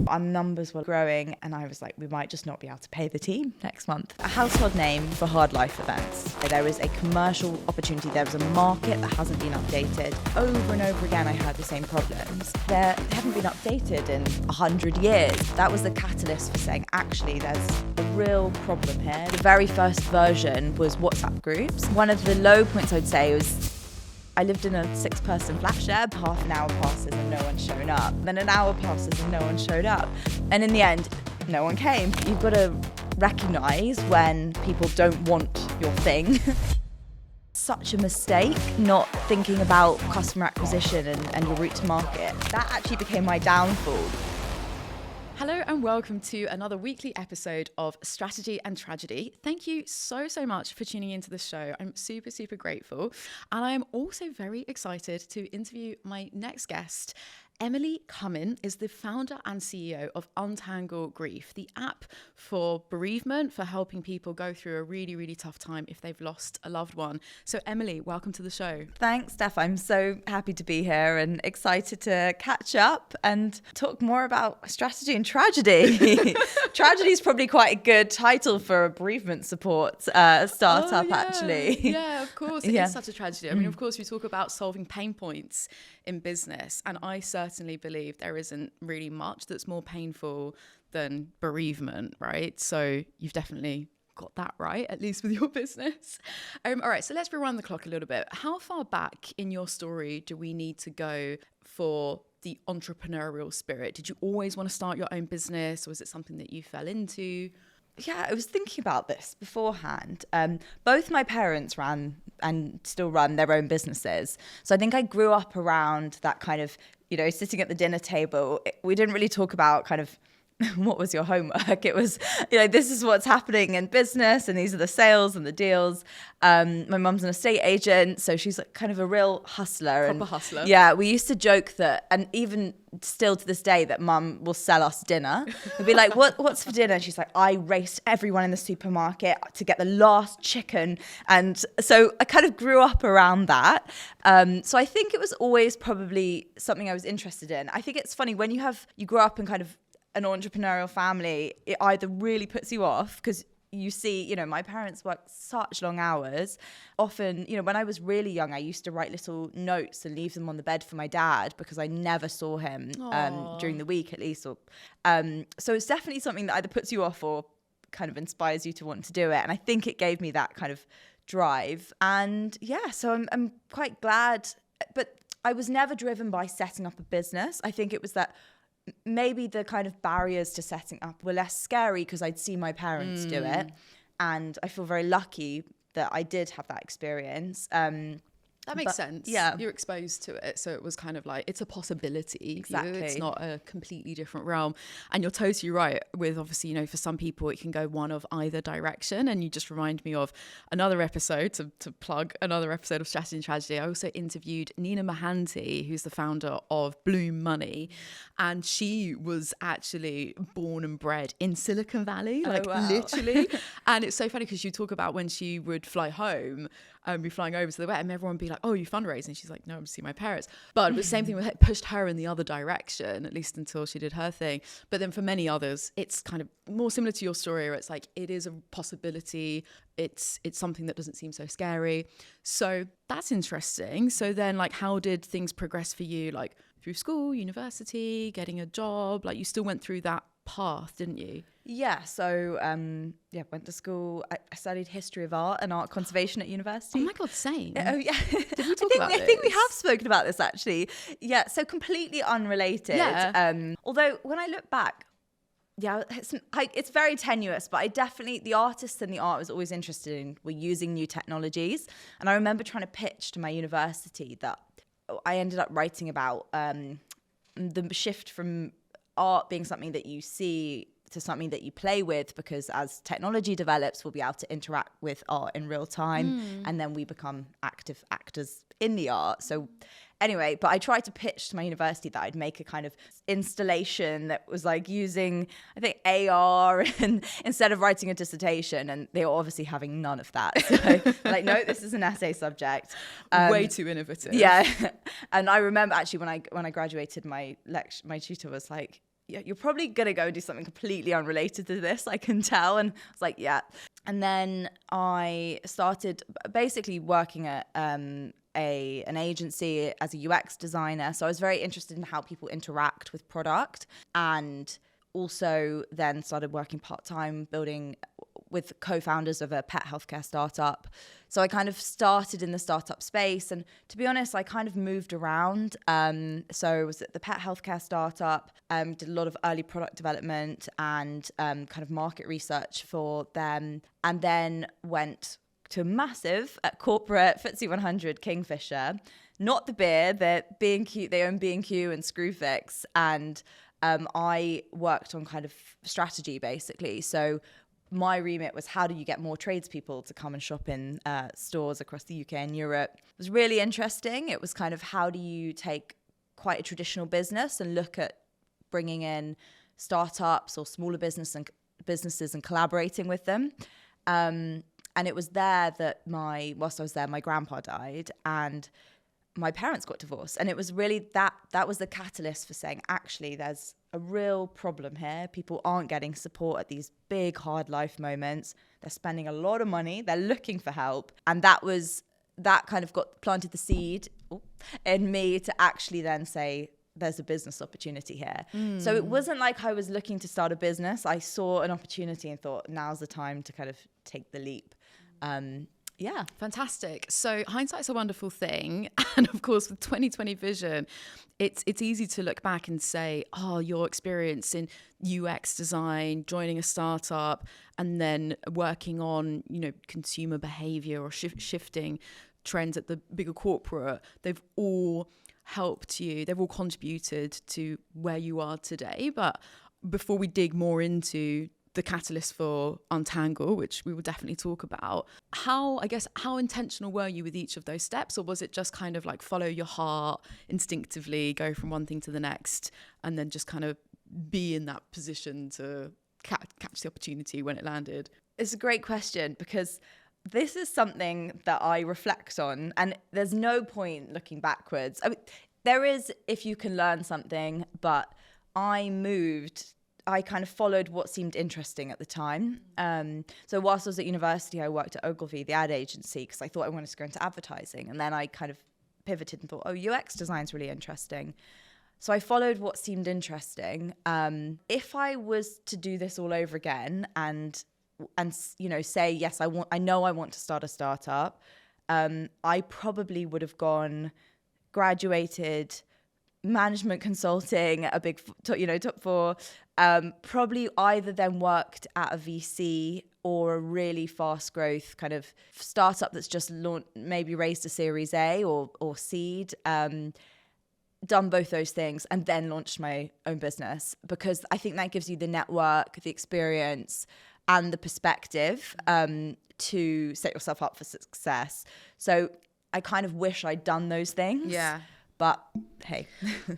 Our numbers were growing and I was like, we might just not be able to pay the team next month. A household name for hard life events. There is a commercial opportunity. There is a market that hasn't been updated. Over and over again, I heard the same problems. They haven't been updated in 100 years. That was the catalyst for saying, actually, there's a real problem here. The very first version was WhatsApp groups. One of the low points I'd say was I lived in a 6-person flat share. Half an hour passes and no one's shown up. Then an hour passes and no one showed up. And in the end, no one came. You've got to recognise when people don't want your thing. Such a mistake not thinking about customer acquisition and your route to market. That actually became my downfall. Hello and welcome to another weekly episode of Strategy and Tragedy. Thank you so much for tuning into the show. I'm super grateful. And I am also very excited to interview my next guest. Emily Cummin is the founder and CEO of Untangle Grief, the app for bereavement, for helping people go through a really tough time if they've lost a loved one. So Emily, welcome to the show. Thanks, Steph. I'm so happy to be here and excited to catch up and talk more about strategy and tragedy. Tragedy is probably quite a good title for a bereavement support startup, actually. Yeah, of course. It is such a tragedy. I mean, of course, we talk about solving pain points in business, and I certainly believe there isn't really much that's more painful than bereavement, right? So you've definitely got that right, at least with your business. All right, so let's rewind the clock a little bit. How far back in your story do we need to go for the entrepreneurial spirit? Did you always want to start your own business, or was it something that you fell into? Yeah, I was thinking about this beforehand. Both my parents ran and still run their own businesses. So I think I grew up around that kind of, sitting at the dinner table. We didn't really talk about kind of what was your homework. It was, this is what's happening in business and these are the sales and the deals. My mum's an estate agent, so she's like kind of a real hustler. Proper hustler. Yeah, we used to joke that, and even still to this day, that mum will sell us dinner. We'd be like, what's for dinner? And she's like, I raced everyone in the supermarket to get the last chicken. And so I kind of grew up around that. So I think it was always probably something I was interested in. I think it's funny when you grow up in kind of an entrepreneurial family, it either really puts you off because you see, my parents worked such long hours. Often, when I was really young, I used to write little notes and leave them on the bed for my dad because I never saw him during the week at least. So it's definitely something that either puts you off or kind of inspires you to want to do it. And I think it gave me that kind of drive. And yeah, so I'm quite glad. But I was never driven by setting up a business. I think it was that maybe the kind of barriers to setting up were less scary because I'd see my parents do it. And I feel very lucky that I did have that experience. That makes sense. Yeah. You're exposed to it. So it was kind of like, it's a possibility. Exactly. It's not a completely different realm. And you're totally right with, obviously, for some people, it can go one of either direction. And you just remind me of another episode, to plug another episode of Strategy and Tragedy. I also interviewed Nina Mahanti, who's the founder of Bloom Money. And she was actually born and bred in Silicon Valley, literally. And it's so funny because you talk about when she would fly home, be flying over to the West, and everyone would be like, oh, you fundraise? And she's like, no, I'm seeing my parents. But the same thing with it, pushed her in the other direction, at least until she did her thing. But then for many others, it's kind of more similar to your story, where it's like, it is a possibility. It's something that doesn't seem so scary. So that's interesting. So then, like, how did things progress for you? Like through school, university, getting a job? Like, you still went through that path, didn't you? Yeah, so went to school. I studied history of art and art conservation at university. Oh my God, same. Oh yeah. Did we talk about this? I think we have spoken about this actually. Yeah, so completely unrelated. Yeah. Although when I look back, yeah, it's very tenuous, but the artists and the art I was always interested in were using new technologies. And I remember trying to pitch to my university that I ended up writing about the shift from art being something that you see to something that you play with, because as technology develops, we'll be able to interact with art in real time, and then we become active actors in the art. So anyway, but I tried to pitch to my university that I'd make a kind of installation that was like using, I think, AR and instead of writing a dissertation, and they were obviously having none of that. So like, no, this is an essay subject. Way too innovative. Yeah. And I remember actually when I graduated, my tutor was like, yeah, you're probably going to go and do something completely unrelated to this, I can tell. And I was like, yeah. And then I started basically working at an agency as a UX designer. So I was very interested in how people interact with product, and also then started working part-time building with co-founders of a pet healthcare startup. So I kind of started in the startup space, and to be honest, I kind of moved around. So I was at the pet healthcare startup, did a lot of early product development and kind of market research for them, and then went to a massive corporate FTSE 100 Kingfisher, not the beer, the B&Q, they own B&Q and Screwfix, and I worked on kind of strategy basically. So my remit was, how do you get more tradespeople to come and shop in stores across the UK and Europe? It was really interesting. It was kind of, how do you take quite a traditional business and look at bringing in startups or smaller businesses and collaborating with them. And it was there that whilst I was there, my grandpa died and my parents got divorced. And it was really that was the catalyst for saying, actually, there's a real problem here. People aren't getting support at these big, hard life moments. They're spending a lot of money. They're looking for help. And that kind of planted the seed in me to actually then say, there's a business opportunity here. So it wasn't like I was looking to start a business. I saw an opportunity and thought, now's the time to kind of take the leap. Yeah. Fantastic. So hindsight's a wonderful thing. And of course, with 2020 vision, it's easy to look back and say, oh, your experience in UX design, joining a startup, and then working on, consumer behavior or shifting trends at the bigger corporate, they've all helped you. They've all contributed to where you are today. But before we dig more into the catalyst for Untangle, which we will definitely talk about, how intentional were you with each of those steps? Or was it just kind of like follow your heart instinctively, go from one thing to the next, and then just kind of be in that position to catch the opportunity when it landed? It's a great question, because this is something that I reflect on, and there's no point looking backwards. I mean, there is if you can learn something, but I kind of followed what seemed interesting at the time. So whilst I was at university, I worked at Ogilvy, the ad agency, because I thought I wanted to go into advertising. And then I kind of pivoted and thought, UX design's really interesting. So I followed what seemed interesting. If I was to do this all over again and say, yes, I know I want to start a startup, I probably would have graduated management consulting, a big, top four, probably either then worked at a VC or a really fast growth kind of startup that's just maybe raised a Series A or seed, done both those things and then launched my own business, because I think that gives you the network, the experience and the perspective to set yourself up for success. So I kind of wish I'd done those things. Yeah. But hey,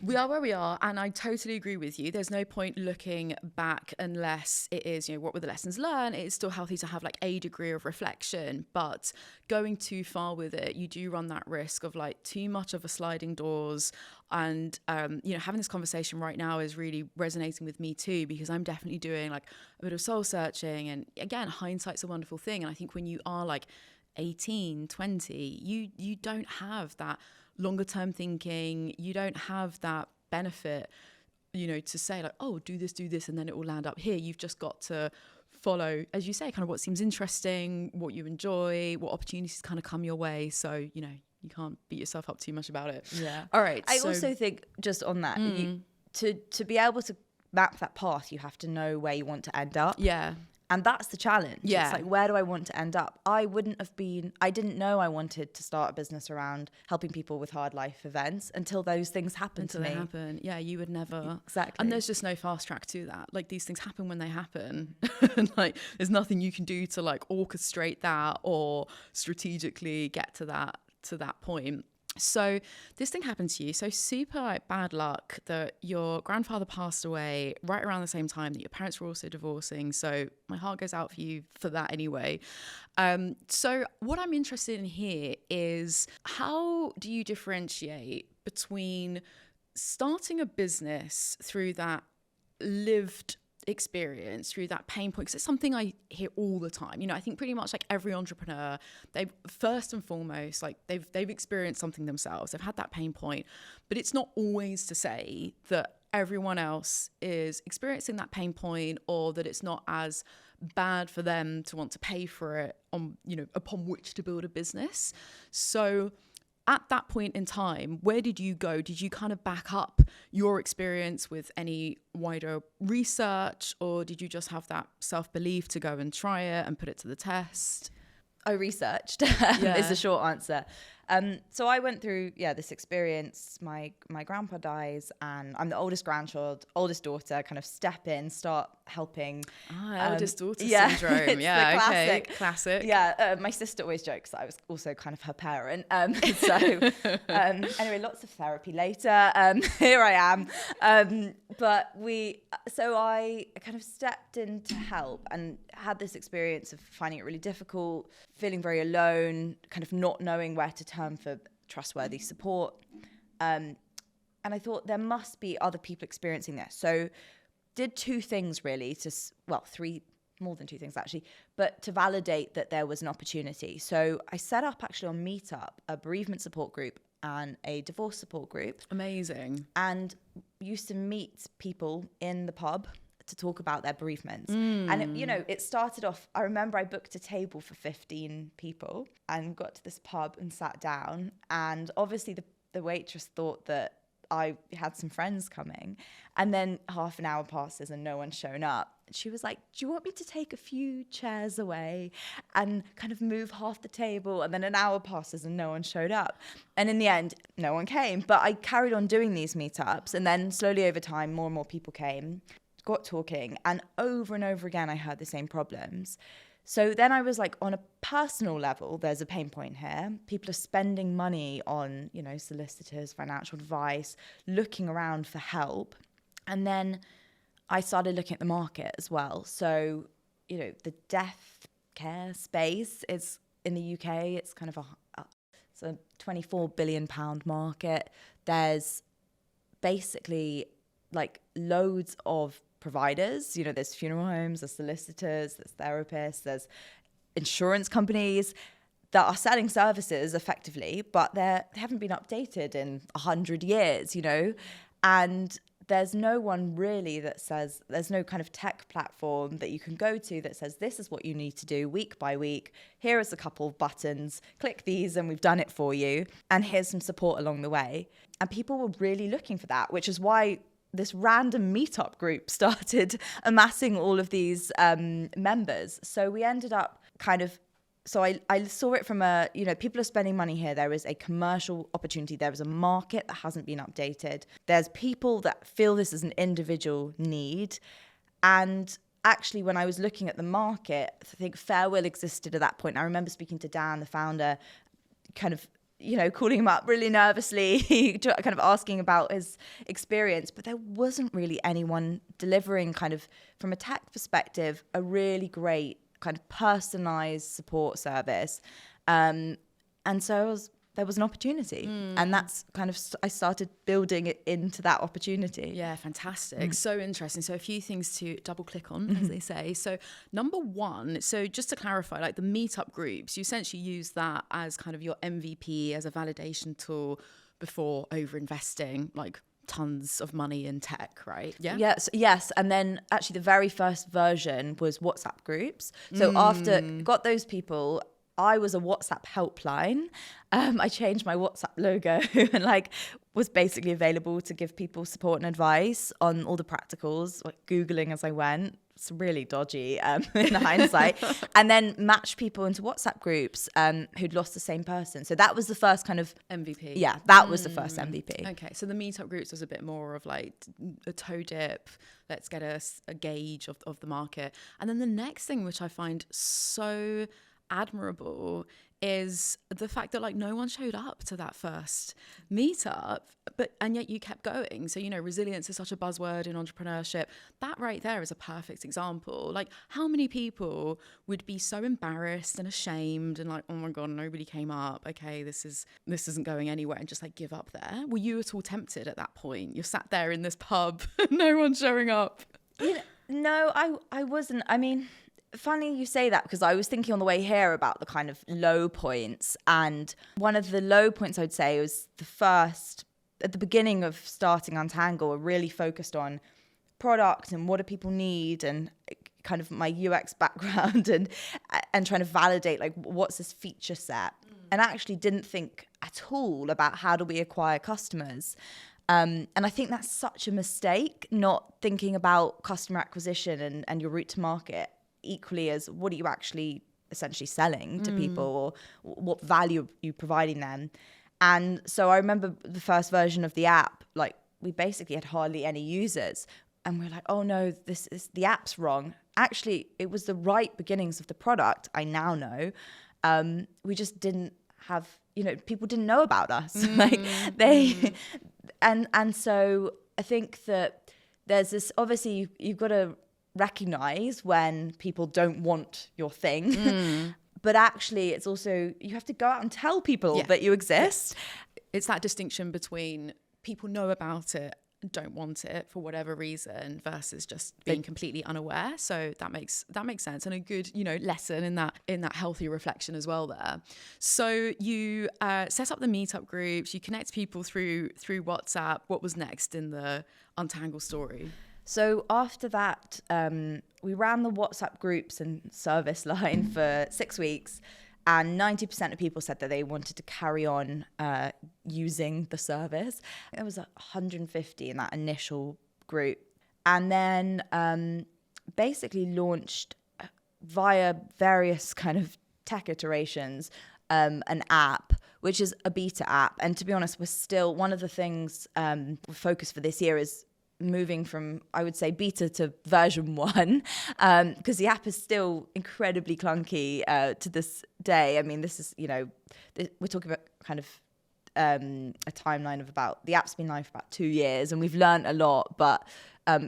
we are where we are, and I totally agree with you. There's no point looking back unless it is, what were the lessons learned? It's still healthy to have like a degree of reflection, but going too far with it, you do run that risk of like too much of a sliding doors. And having this conversation right now is really resonating with me too, because I'm definitely doing like a bit of soul searching. And again, hindsight's a wonderful thing. And I think when you are like 18, 20, you don't have that longer term thinking. You don't have that benefit, to say like, oh, do this, and then it will land up here. You've just got to follow, as you say, kind of what seems interesting, what you enjoy, what opportunities kind of come your way. So, you can't beat yourself up too much about it. Yeah. All right. I also think just on that, to be able to map that path, you have to know where you want to end up. Yeah. And that's the challenge. Yeah. It's like, where do I want to end up? I didn't know I wanted to start a business around helping people with hard life events until those things happened to me. Until they happen. Yeah, you would never. Exactly. And there's just no fast track to that. Like, these things happen when they happen. And like, there's nothing you can do to like orchestrate that or strategically get to that point. So this thing happened to you. So super like bad luck that your grandfather passed away right around the same time that your parents were also divorcing. So my heart goes out for you for that anyway. So what I'm interested in here is, how do you differentiate between starting a business through that lived experience through that pain point, because it's something I hear all the time. I think pretty much like every entrepreneur, they've first and foremost, like they've experienced something themselves, they've had that pain point, but it's not always to say that everyone else is experiencing that pain point, or that it's not as bad for them to want to pay for it on, upon which to build a business. So at that point in time, where did you go? Did you kind of back up your experience with any wider research, or did you just have that self-belief to go and try it and put it to the test? I researched is the short answer. So I went through, this experience. My grandpa dies, and I'm the oldest grandchild, oldest daughter, kind of step in, start helping. Eldest daughter syndrome. Okay. Classic. Yeah, my sister always jokes that I was also kind of her parent. Anyway, lots of therapy later. Here I am. So I kind of stepped in to help and had this experience of finding it really difficult, feeling very alone, kind of not knowing where to turn for trustworthy support. And I thought there must be other people experiencing this. So did two things really three, more than two things actually, but to validate that there was an opportunity. So I set up actually on Meetup a bereavement support group and a divorce support group. Amazing. And used to meet people in the pub to talk about their bereavements. And it started off, I remember I booked a table for 15 people and got to this pub and sat down, and obviously the waitress thought that I had some friends coming, and then half an hour passes and no one's shown up. She was like, do you want me to take a few chairs away and kind of move half the table? And then an hour passes and no one showed up. And in the end, no one came. But I carried on doing these meetups, and then slowly over time, more and more people came, got talking, and over again, I heard the same problems. So then I was like, on a personal level, there's a pain point here. People are spending money on, solicitors, financial advice, looking around for help. And then I started looking at the market as well. So, the death care space is in the UK, it's kind of it's a £24 billion market. There's basically like loads of providers. There's funeral homes, there's solicitors, there's therapists, there's insurance companies that are selling services effectively, but they haven't been updated in 100 years, and there's no one really that says, there's no kind of tech platform that you can go to that says, this is what you need to do week by week. Here is a couple of buttons, click these and we've done it for you. And here's some support along the way. And people were really looking for that, which is why this random meetup group started amassing all of these members. So we ended up so I saw it from people are spending money here. There is a commercial opportunity. There is a market that hasn't been updated. There's people that feel this is an individual need. And actually, when I was looking at the market, I think Farewell existed at that point. I remember speaking to Dan, the founder, kind of, calling him up really nervously, kind of asking about his experience. But there wasn't really anyone delivering kind of, from a tech perspective, a really great kind of personalized support service. And so there was an opportunity. And that's kind of, I started building it into that opportunity. Yeah, fantastic. So interesting. So a few things to double click on, as they say. So number one, so just to clarify, like the meetup groups, you essentially use that as kind of your MVP, as a validation tool before over investing, like tons of money in tech, right? Yeah. Yes. And then actually the very first version was WhatsApp groups. So after got those people, I was a WhatsApp helpline. I changed my WhatsApp logo and was basically available to give people support and advice on all the practicals, like Googling as I went. It's really dodgy in hindsight. And then match people into WhatsApp groups who'd lost the same person. So that was the first kind of MVP. Yeah, that was the first MVP. Okay, so the meetup groups was a bit more of like a toe dip. Let's get a gauge of the market. And then the next thing, which I find so admirable, is the fact that like no one showed up to that first meetup, and yet you kept going. So, you know, resilience is such a buzzword in entrepreneurship. That right there is a perfect example. Like, how many people would be so embarrassed and ashamed and like, oh my God, nobody came up. Okay, this isn't going anywhere, and just like give up there? Were you at all tempted at that point? You're sat there in this pub, no one's showing up. No, I wasn't. I mean, funny you say that, because I was thinking on the way here about the kind of low points. And one of the low points I'd say was at the beginning of starting Untangle, we're really focused on product and what do people need, and kind of my UX background and trying to validate like what's this feature set, and actually didn't think at all about how do we acquire customers. And I think that's such a mistake, not thinking about customer acquisition and your route to market equally as what are you actually essentially selling to people, or what value are you providing them. And so I remember the first version of the app, like we basically had hardly any users, and we were like, oh no, the app's wrong. Actually, it was the right beginnings of the product. I now know. We just didn't have, you know, people didn't know about us. Like they, and so I think that there's this, obviously you've got to recognize when people don't want your thing. But actually, it's also, you have to go out and tell people that you exist. It's that distinction between people know about it, don't want it for whatever reason, versus just being completely unaware. So that makes sense, and a good, you know, lesson in that healthy reflection as well there. So you set up the meetup groups, you connect people through WhatsApp. What was next in the Untangle story? So after that, we ran the WhatsApp groups and service line for 6 weeks, and 90% of people said that they wanted to carry on using the service. There was 150 in that initial group. And then basically launched via various kind of tech iterations, an app, which is a beta app. And to be honest, we're still, one of the things we focus for this year is moving from, I would say, beta to version 1, because the app is still incredibly clunky to this day. I mean, this is, you know, we're talking about kind of a timeline of about, the app's been live for about 2 years, and we've learned a lot, but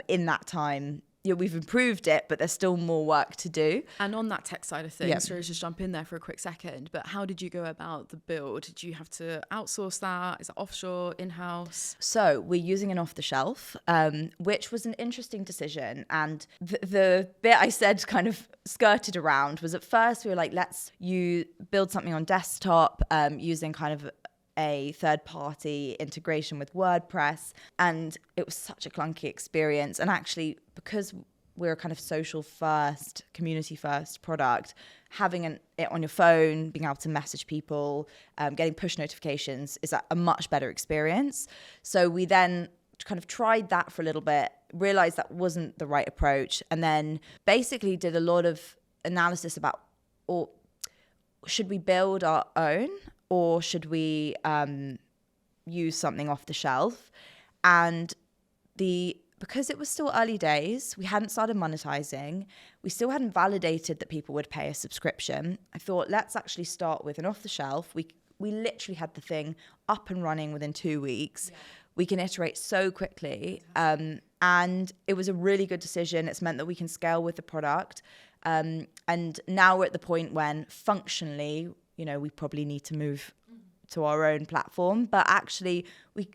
in that time, you know, we've improved it, but there's still more work to do. And on that tech side of things, sorry to just jump in there for a quick second, but how did you go about the build? Did you have to outsource that? Is it offshore, in-house? So we're using an off-the-shelf, which was an interesting decision. And the bit I said kind of skirted around was, at first we were like, you build something on desktop using kind of a third-party integration with WordPress, and it was such a clunky experience. And actually, because we're a kind of social first, community first product, having it on your phone, being able to message people, getting push notifications is a much better experience. So we then kind of tried that for a little bit, realized that wasn't the right approach, and then basically did a lot of analysis about, or should we build our own, or should we use something off the shelf? And because it was still early days, we hadn't started monetizing, we still hadn't validated that people would pay a subscription, I thought, let's actually start with an off the shelf. We literally had the thing up and running within 2 weeks. Yeah. We can iterate so quickly. And it was a really good decision. It's meant that we can scale with the product. And now we're at the point when functionally, you know, we probably need to move to our own platform, but actually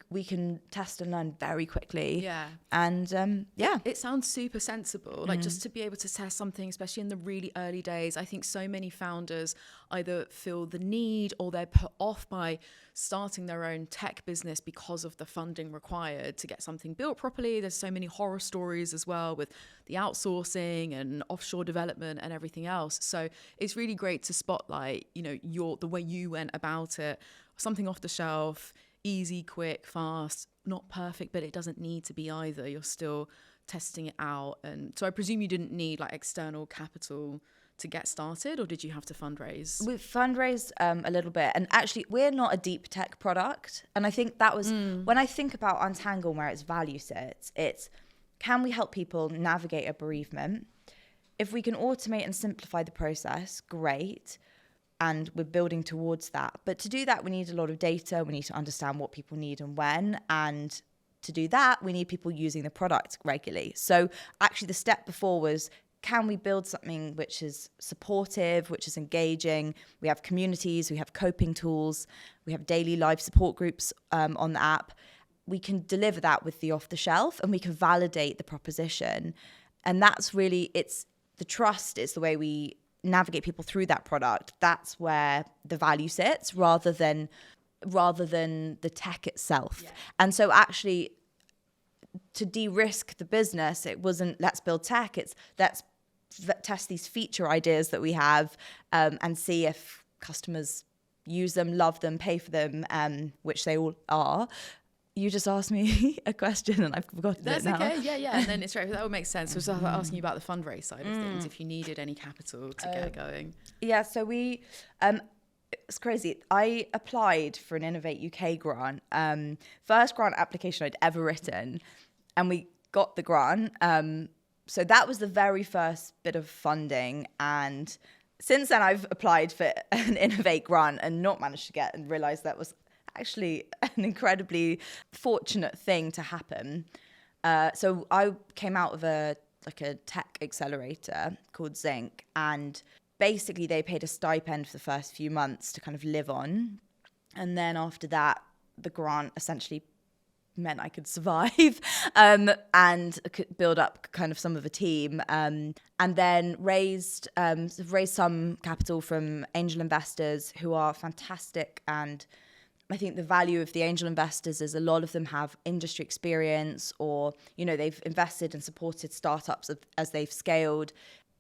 we can test and learn very quickly. Yeah. And it sounds super sensible. Like just to be able to test something, especially in the really early days. I think so many founders either feel the need or they're put off by starting their own tech business because of the funding required to get something built properly. There's so many horror stories as well with the outsourcing and offshore development and everything else. So it's really great to spotlight, you know, the way you went about it, something off the shelf, easy, quick, fast, not perfect, but it doesn't need to be either. You're still testing it out. And so I presume you didn't need like external capital to get started, or did you have to fundraise? We've fundraised a little bit, and actually we're not a deep tech product. And I think that was, when I think about Untangle, where its value sits, it's, can we help people navigate a bereavement? If we can automate and simplify the process, great. and we're building towards that. But to do that, we need a lot of data. We need to understand what people need and when. And to do that, we need people using the product regularly. So actually the step before was, can we build something which is supportive, which is engaging? We have communities, we have coping tools, we have daily live support groups on the app. We can deliver that with the off the shelf, and we can validate the proposition. And that's really, it's the trust, it's the way we navigate people through that product. That's where the value sits rather than the tech itself. Yeah. And so actually, to de-risk the business, it wasn't let's build tech, it's let's test these feature ideas that we have and see if customers use them, love them, pay for them, which they all are. You just asked me a question and I've forgotten it now. That's okay, yeah. And then it's right, that would make sense. So I was asking you about the fundraise side of things, if you needed any capital to get going. Yeah, so we, it's crazy. I applied for an Innovate UK grant, first grant application I'd ever written, and we got the grant. So that was the very first bit of funding. And since then I've applied for an Innovate grant and not managed to get, and realized that was actually an incredibly fortunate thing to happen. So I came out of a tech accelerator called Zinc, and basically they paid a stipend for the first few months to kind of live on. And then after that, the grant essentially meant I could survive and could build up kind of some of a team, and then raised some capital from angel investors who are fantastic. And I think the value of the angel investors is a lot of them have industry experience, or, you know, they've invested and supported startups as they've scaled,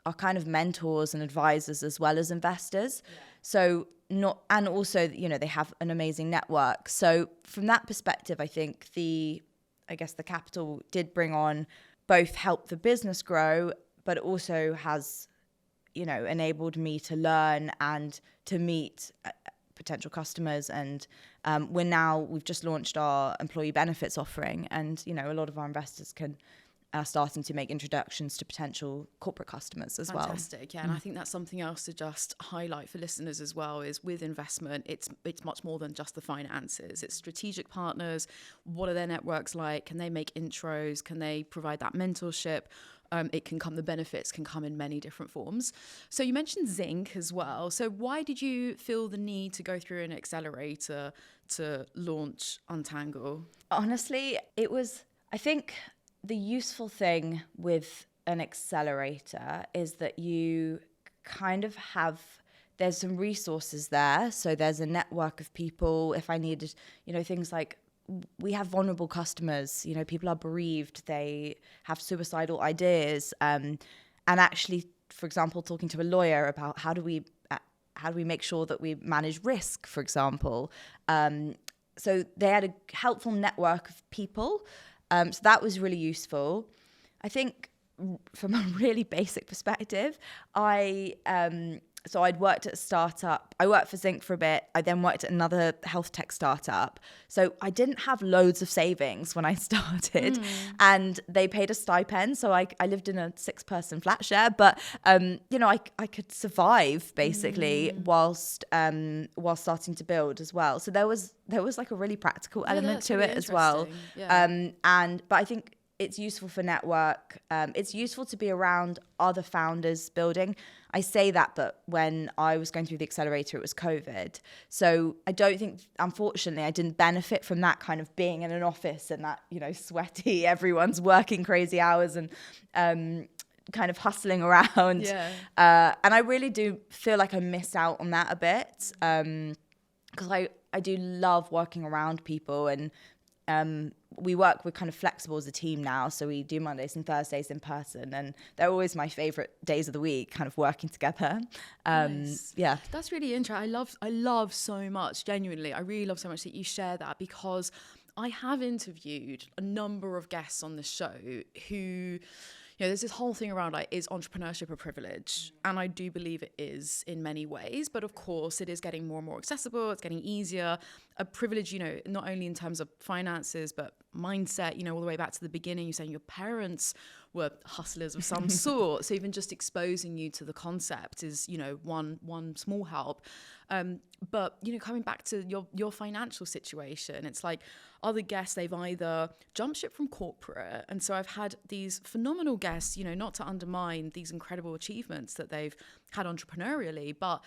are kind of mentors and advisors as well as investors. Yeah. So and also, you know, they have an amazing network. So from that perspective, I think the capital did bring on, both help the business grow, but also has, you know, enabled me to learn and to meet potential customers. And we've just launched our employee benefits offering, and, you know, a lot of our investors are starting to make introductions to potential corporate customers as well. Fantastic, yeah. And I think that's something else to just highlight for listeners as well, is with investment, it's much more than just the finances. It's strategic partners. What are their networks like? Can they make intros? Can they provide that mentorship? The benefits can come in many different forms. So you mentioned Zinc as well. So why did you feel the need to go through an accelerator to launch Untangle? Honestly, I think the useful thing with an accelerator is that you kind of there's some resources there. So there's a network of people. If I needed, you know, things like, we have vulnerable customers, you know, people are bereaved, they have suicidal ideas. And actually, for example, talking to a lawyer about how do we make sure that we manage risk, for example. So they had a helpful network of people. So that was really useful. I think from a really basic perspective, I'd worked at a startup. I worked for Zinc for a bit. I then worked at another health tech startup. So I didn't have loads of savings when I started, and they paid a stipend. So I lived in a 6-person flat share, but you know, I could survive basically whilst starting to build as well. So there was like a really practical element to it as well. Yeah. But I think it's useful for network. It's useful to be around other founders building. I say that, but when I was going through the accelerator, it was COVID. So I don't think, unfortunately, I didn't benefit from that kind of being in an office and that, you know, sweaty, everyone's working crazy hours and kind of hustling around. Yeah. And I really do feel like I missed out on that a bit, because I do love working around people, and we're kind of flexible as a team now, so we do Mondays and Thursdays in person, and they're always my favorite days of the week, kind of working together. Nice. Yeah, that's really interesting. I love so much, genuinely, I really love so much that you share that, because I have interviewed a number of guests on the show who, you know, there's this whole thing around, like, is entrepreneurship a privilege? And I do believe it is in many ways, but of course it is getting more and more accessible, it's getting easier. a privilege, you know, not only in terms of finances, but mindset, you know, all the way back to the beginning. You're saying your parents were hustlers of some sort. So even just exposing you to the concept is, you know, one small help. But, you know, coming back to your financial situation, it's like other guests, they've either jumped ship from corporate. And so I've had these phenomenal guests, you know, not to undermine these incredible achievements that they've had entrepreneurially, but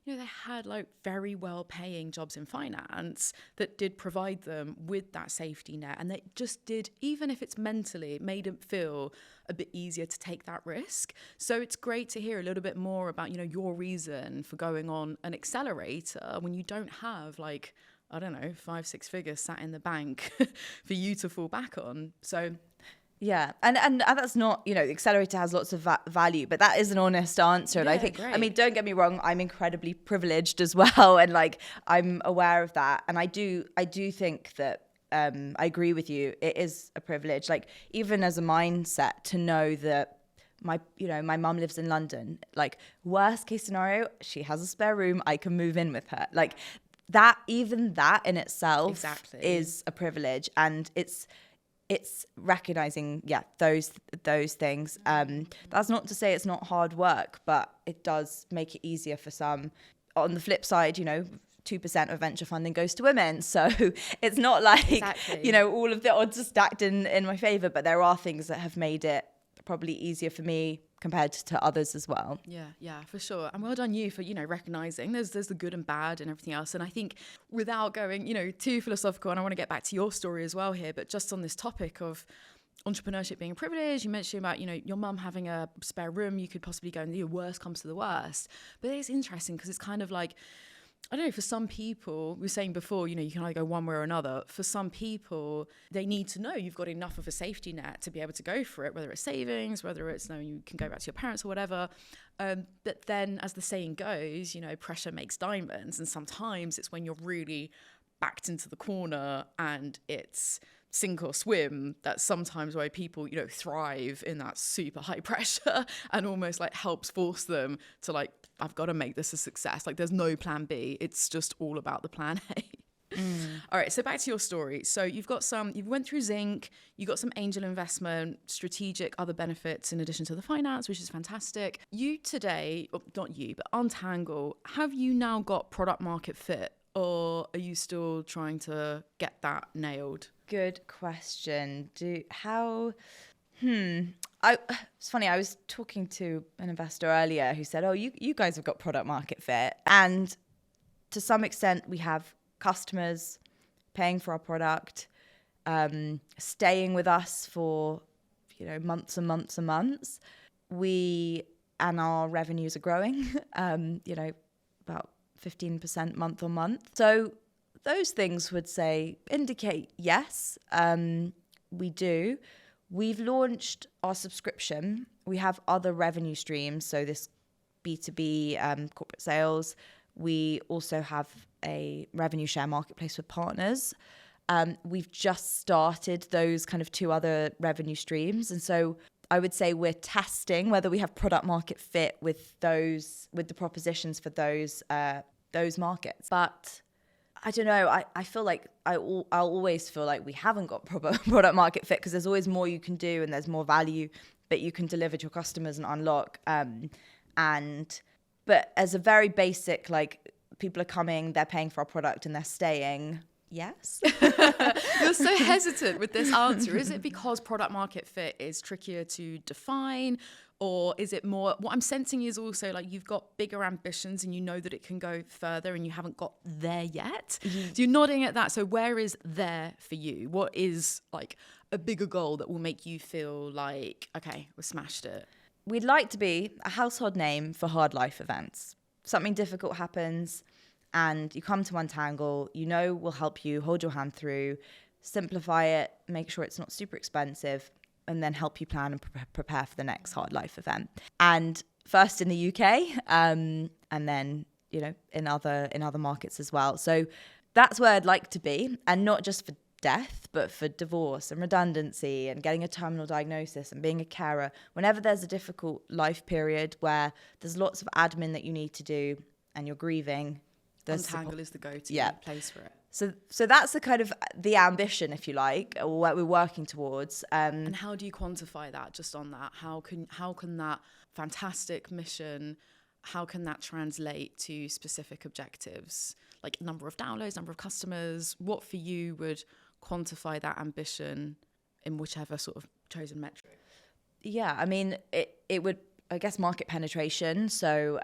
you know, they had like very well paying jobs in finance that did provide them with that safety net. And they just did, even if it's mentally, it made them feel a bit easier to take that risk. So it's great to hear a little bit more about, you know, your reason for going on an accelerator when you don't have like, I don't know, 5-6 figures sat in the bank for you to fall back on. So yeah, and that's not, you know, the accelerator has lots of value, but that is an honest answer. And Yeah, I think, great. I mean, don't get me wrong, I'm incredibly privileged as well, and like I'm aware of that, and I do think that I agree with you. It is a privilege, like even as a mindset, to know that my mum lives in London. Like worst case scenario, she has a spare room, I can move in with her. Like that, even that in itself Exactly. is a privilege, and it's recognizing, those things. That's not to say it's not hard work, but it does make it easier for some. On the flip side, you know, 2% of venture funding goes to women. So it's not like, Exactly. you know, all of the odds are stacked in my favor, but there are things that have made it probably easier for me compared to others as well. Yeah, for sure. And well done you for, you know, recognizing there's the good and bad and everything else. And I think without going, you know, too philosophical, and I want to get back to your story as well here, but just on this topic of entrepreneurship being a privilege, you mentioned about, you know, your mum having a spare room, you could possibly go and the worst comes to the worst. But it's interesting because it's kind of like, I don't know, for some people, we were saying before, you know, you can either go one way or another. For some people, they need to know you've got enough of a safety net to be able to go for it, whether it's savings, whether it's, you know, you can go back to your parents or whatever. But then, as the saying goes, you know, pressure makes diamonds. And sometimes it's when you're really backed into the corner and it's sink or swim, that's sometimes why people, you know, thrive in that super high pressure and almost like helps force them to like, I've got to make this a success. Like there's no plan B. It's just all about the plan A. All right, so back to your story. So you went through Zinc, you got some angel investment, strategic other benefits in addition to the finance, which is fantastic. You today, not you, but Untangle, have you now got product market fit, or are you still trying to get that nailed? Good question. It's funny, I was talking to an investor earlier who said, oh, you guys have got product market fit. And to some extent, we have customers paying for our product, staying with us for, you know, months and months and months. And our revenues are growing, you know, about 15% month on month. So those things would indicate yes, we do. We've launched our subscription. We have other revenue streams. So this B2B corporate sales. We also have a revenue share marketplace with partners. We've just started those kind of 2 other revenue streams. And so I would say we're testing whether we have product market fit with the propositions for those markets. But I don't know. I feel like I'll always feel like we haven't got proper product market fit because there's always more you can do and there's more value that you can deliver to your customers and unlock. But as a very basic, like people are coming, they're paying for our product and they're staying. Yes. You're so hesitant with this answer. Is it because product market fit is trickier to define? Or is it more, what I'm sensing is also like you've got bigger ambitions and you know that it can go further and you haven't got there yet. Mm-hmm. So you're nodding at that. So where is there for you? What is like a bigger goal that will make you feel like, okay, we smashed it? We'd like to be a household name for hard life events. Something difficult happens and you come to Untangle, you know we'll help you, hold your hand through, simplify it, make sure it's not super expensive, and then help you plan and prepare for the next hard life event. And first in the UK, and then, you know, in other markets as well. So that's where I'd like to be, and not just for death, but for divorce and redundancy and getting a terminal diagnosis and being a carer. Whenever there's a difficult life period where there's lots of admin that you need to do and you're grieving, Untangle is the go-to place for it. So that's the kind of the ambition, if you like, or what we're working towards. And how do you quantify that? Just on that, how can that fantastic mission, how can that translate to specific objectives, like number of downloads, number of customers? What for you would quantify that ambition in whichever sort of chosen metric? Yeah, I mean, it would, I guess, market penetration. So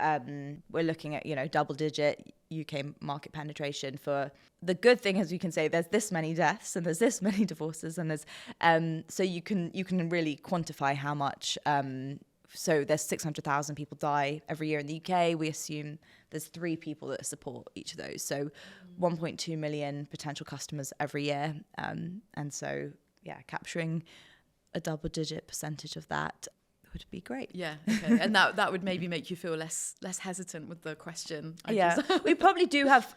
we're looking at, double-digit UK market penetration. For the good thing, as you can say, there's this many deaths and there's this many divorces, and there's so you can really quantify how much. So there's 600,000 people die every year in the UK. We assume there's 3 people that support each of those. So 1.2 million potential customers every year, and so capturing a double-digit percentage of that would be great. Yeah, okay. And that would maybe make you feel less hesitant with the question. We probably do have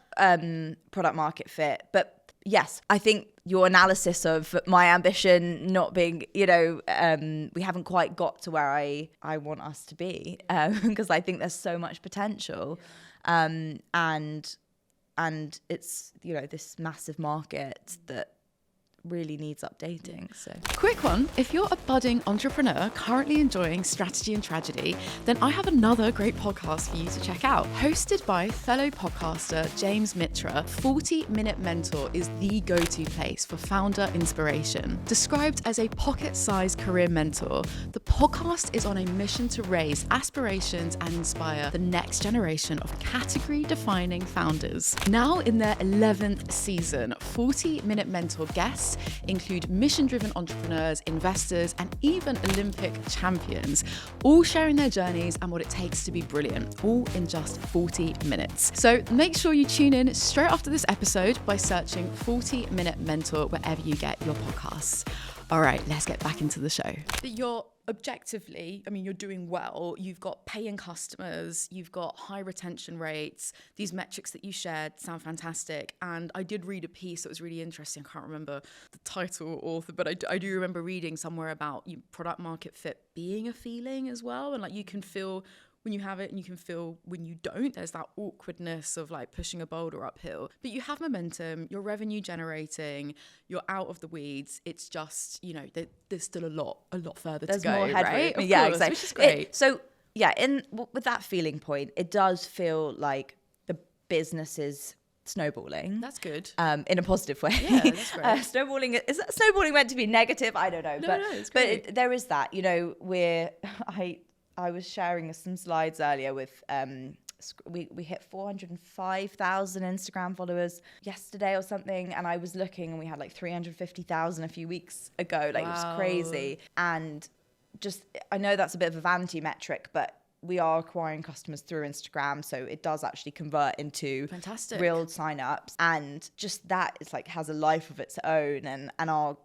product market fit, but yes, I think your analysis of my ambition not being, we haven't quite got to where I want us to be, because I think there's so much potential, and it's this massive market that really needs updating. So quick one, if you're a budding entrepreneur currently enjoying strategy and tragedy, then I have another great podcast for you to check out. Hosted by fellow podcaster James Mitra, 40-Minute Mentor is the go-to place for founder inspiration. Described as a pocket-sized career mentor, the podcast is on a mission to raise aspirations and inspire the next generation of category-defining founders. Now in their 11th season, 40-Minute Mentor guests include mission-driven entrepreneurs, investors, and even Olympic champions, all sharing their journeys and what it takes to be brilliant, all in just 40 minutes. So make sure you tune in straight after this episode by searching 40-Minute Mentor wherever you get your podcasts. All right, let's get back into the show. You're objectively, you're doing well. You've got paying customers, you've got high retention rates. These metrics that you shared sound fantastic. And I did read a piece that was really interesting. I can't remember the title or author, but I do remember reading somewhere about product market fit being a feeling as well. And you can feel when you have it and you can feel when you don't. There's that awkwardness of pushing a boulder uphill. But you have momentum, you're revenue generating, you're out of the weeds. It's just, there's still a lot further to go. There's more headroom. Right? Of Yeah, course, exactly. Which is great. With that feeling point, it does feel like the business is snowballing. That's good. In a positive way. Yeah, that's great. Snowballing meant to be negative? I don't know. No, it's great. But there is that, I was sharing some slides earlier with, we hit 405,000 Instagram followers yesterday or something. And I was looking and we had 350,000 a few weeks ago. It was crazy. And I know that's a bit of a vanity metric, but we are acquiring customers through Instagram. So it does actually convert into fantastic real signups. And just that is has a life of its own. And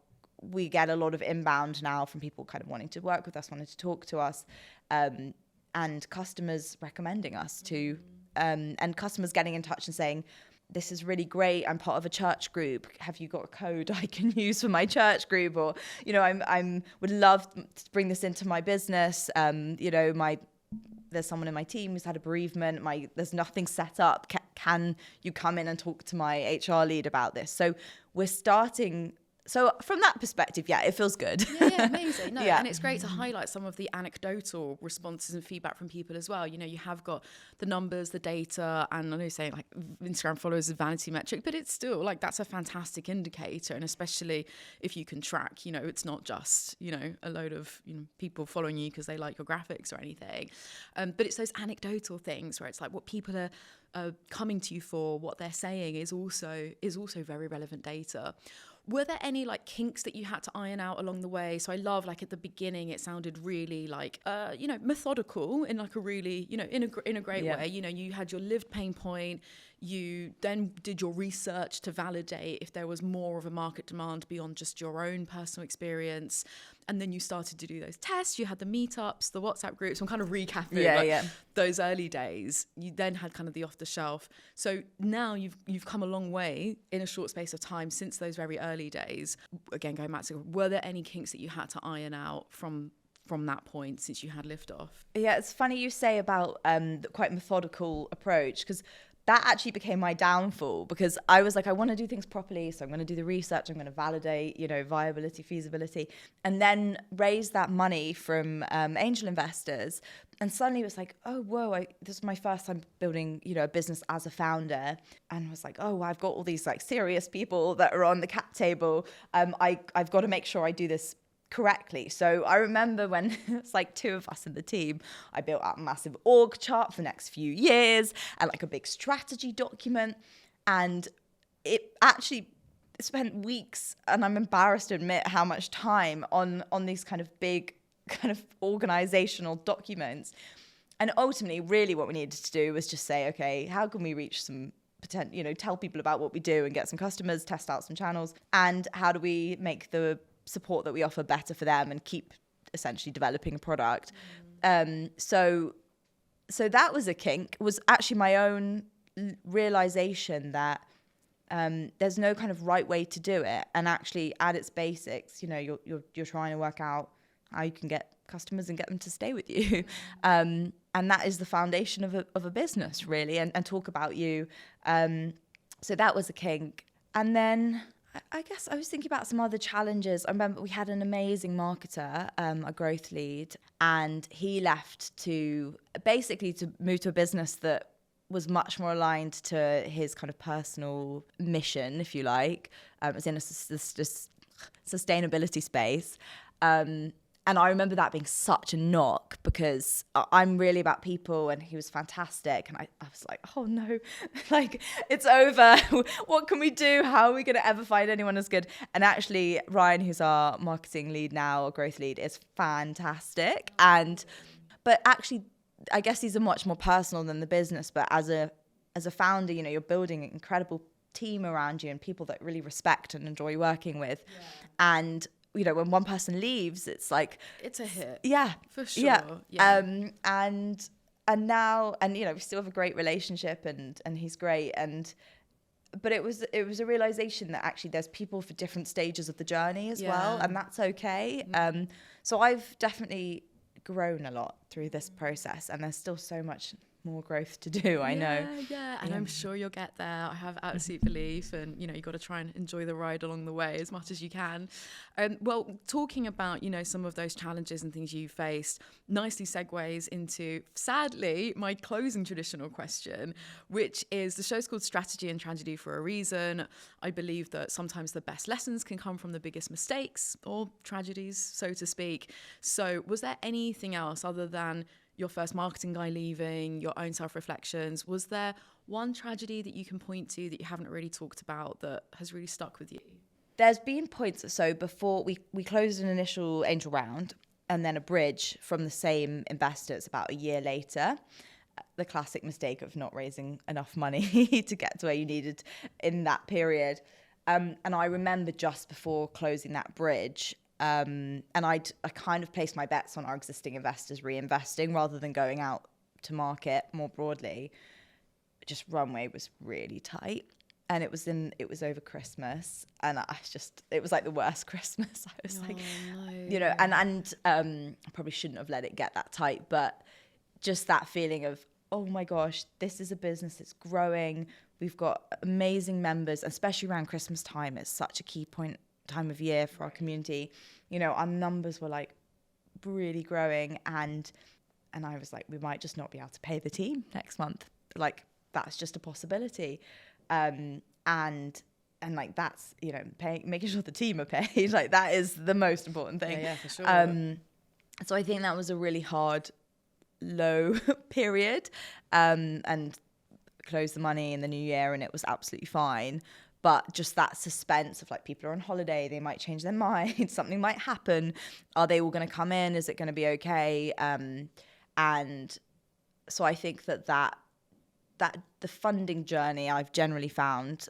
we get a lot of inbound now from people kind of wanting to work with us, wanting to talk to us, and customers recommending us to, and customers getting in touch and saying, this is really great. I'm part of a church group. Have you got a code I can use for my church group? Or, I'm would love to bring this into my business. There's someone in my team who's had a bereavement. There's nothing set up. Can you come in and talk to my HR lead about this? So we're starting. So from that perspective, it feels good. Yeah, amazing. And it's great to highlight some of the anecdotal responses and feedback from people as well. You have got the numbers, the data, and I know you're saying Instagram followers is a vanity metric, but it's still that's a fantastic indicator. And especially if you can track, it's not just, a load of people following you because they like your graphics or anything. But it's those anecdotal things where it's what people are coming to you for, what they're saying is also very relevant data. Were there any kinks that you had to iron out along the way? So I love at the beginning it sounded really methodical in a really in a great way. You had your lived pain point. You then did your research to validate if there was more of a market demand beyond just your own personal experience. And then you started to do those tests. You had the meetups, the WhatsApp groups. I'm kind of recapping those early days. You then had kind of the off the shelf. So now you've come a long way in a short space of time since those very early days. Again, going back to, were there any kinks that you had to iron out from that point since you had liftoff? Yeah, it's funny you say about the quite methodical approach, because that actually became my downfall, because I was like, I want to do things properly. So I'm going to do the research. I'm going to validate, viability, feasibility, and then raise that money from angel investors. And suddenly it was like, oh, whoa, this is my first time building, a business as a founder. And I was like, oh, I've got all these like serious people that are on the cap table. I've got to make sure I do this correctly. So I remember when it's like 2 of us in the team, I built out a massive org chart for the next few years and like a big strategy document. And it actually spent weeks, and I'm embarrassed to admit how much time on these kind of big kind of organizational documents. And ultimately, really what we needed to do was just say, okay, how can we reach some potential, tell people about what we do and get some customers, test out some channels, and how do we make the support that we offer better for them and keep essentially developing a product. So that was a kink. It was actually my own realization that there's no kind of right way to do it. And actually at its basics, you're trying to work out how you can get customers and get them to stay with you. And that is the foundation of a business, really, and talk about you. So that was a kink. And then I guess I was thinking about some other challenges. I remember we had an amazing marketer, a growth lead, and he left to move to a business that was much more aligned to his kind of personal mission, if you like. It was in a sustainability space. And I remember that being such a knock, because I'm really about people, and he was fantastic. And I was like, oh no, like it's over. What can we do? How are we going to ever find anyone as good? And actually Ryan, who's our marketing lead now, or growth lead, is fantastic. But actually, I guess these are much more personal than the business. But as a founder, you're building an incredible team around you and people that really respect and enjoy working with. Yeah. And when one person leaves, it's like it's a hit. Yeah, for sure. Yeah. And now, we still have a great relationship, and he's great. But it was a realization that actually there's people for different stages of the journey as well, and that's okay. So I've definitely grown a lot through this process, and there's still so much more growth to do. I know. Yeah, and I'm sure you'll get there. I have absolute belief, and you've got to try and enjoy the ride along the way as much as you can. Well, talking about some of those challenges and things you faced nicely segues into, sadly, my closing traditional question, which is, the show's called Strategy and Tragedy for a reason. I believe that sometimes the best lessons can come from the biggest mistakes or tragedies, so to speak. So was there anything else other than your first marketing guy leaving, your own self-reflections? Was there one tragedy that you can point to that you haven't really talked about that has really stuck with you? There's been points. So before we closed an initial angel round and then a bridge from the same investors about a year later. The classic mistake of not raising enough money to get to where you needed in that period. And I remember just before closing that bridge, and I kind of placed my bets on our existing investors reinvesting rather than going out to market more broadly. Just runway was really tight, and it was over Christmas, and it was like the worst Christmas. I was I probably shouldn't have let it get that tight, but just that feeling of, oh my gosh, this is a business that's growing. We've got amazing members, especially around Christmas time. It's such a key time of year for our community. Our numbers were like really growing, and I was like, we might just not be able to pay the team next month. Like, that's just a possibility. And like, that's, making sure the team are paid. Like, that is the most important thing. Yeah, for sure. So I think that was a really hard, low period, and closed the money in the new year, and it was absolutely fine. But just that suspense of like, people are on holiday, they might change their mind, something might happen. Are they all going to come in? Is it going to be okay? And so I think that the funding journey I've generally found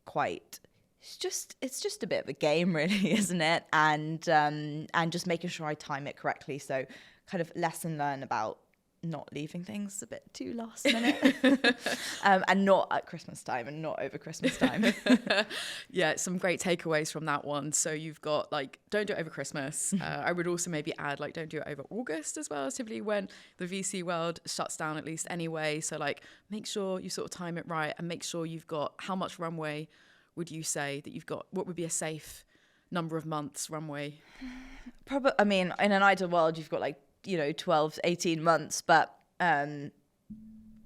quite, it's just a bit of a game, really, isn't it? And just making sure I time it correctly. So kind of lesson learned about not leaving things a bit too last minute. And not at Christmas time and not over Christmas time. Yeah, some great takeaways from that one. So you've got like, don't do it over Christmas. I would also maybe add like, don't do it over August as well, typically when the VC world shuts down at least anyway. So like, make sure you sort of time it right and make sure you've got, how much runway would you say that you've got? What would be a safe number of months runway? Probably, I mean, in an ideal world, you've got like, 12, 18 months, but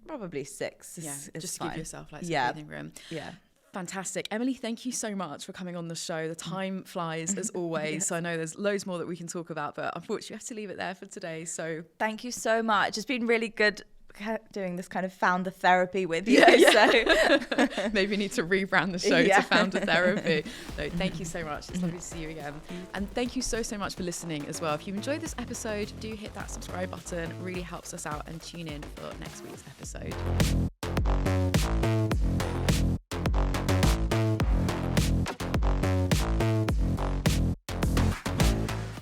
probably 6 is just fine. Give yourself like some breathing room. Yeah. Fantastic. Emily, thank you so much for coming on the show. The time flies as always. Yes. So I know there's loads more that we can talk about, but unfortunately I have to leave it there for today. So thank you so much. It's been really good doing this kind of founder therapy with you. So maybe we need to rebrand the show to founder therapy. So thank you so much. It's lovely to see you again. And thank you so much for listening as well. If you enjoyed this episode, do hit that subscribe button. It really helps us out, and tune in for next week's episode.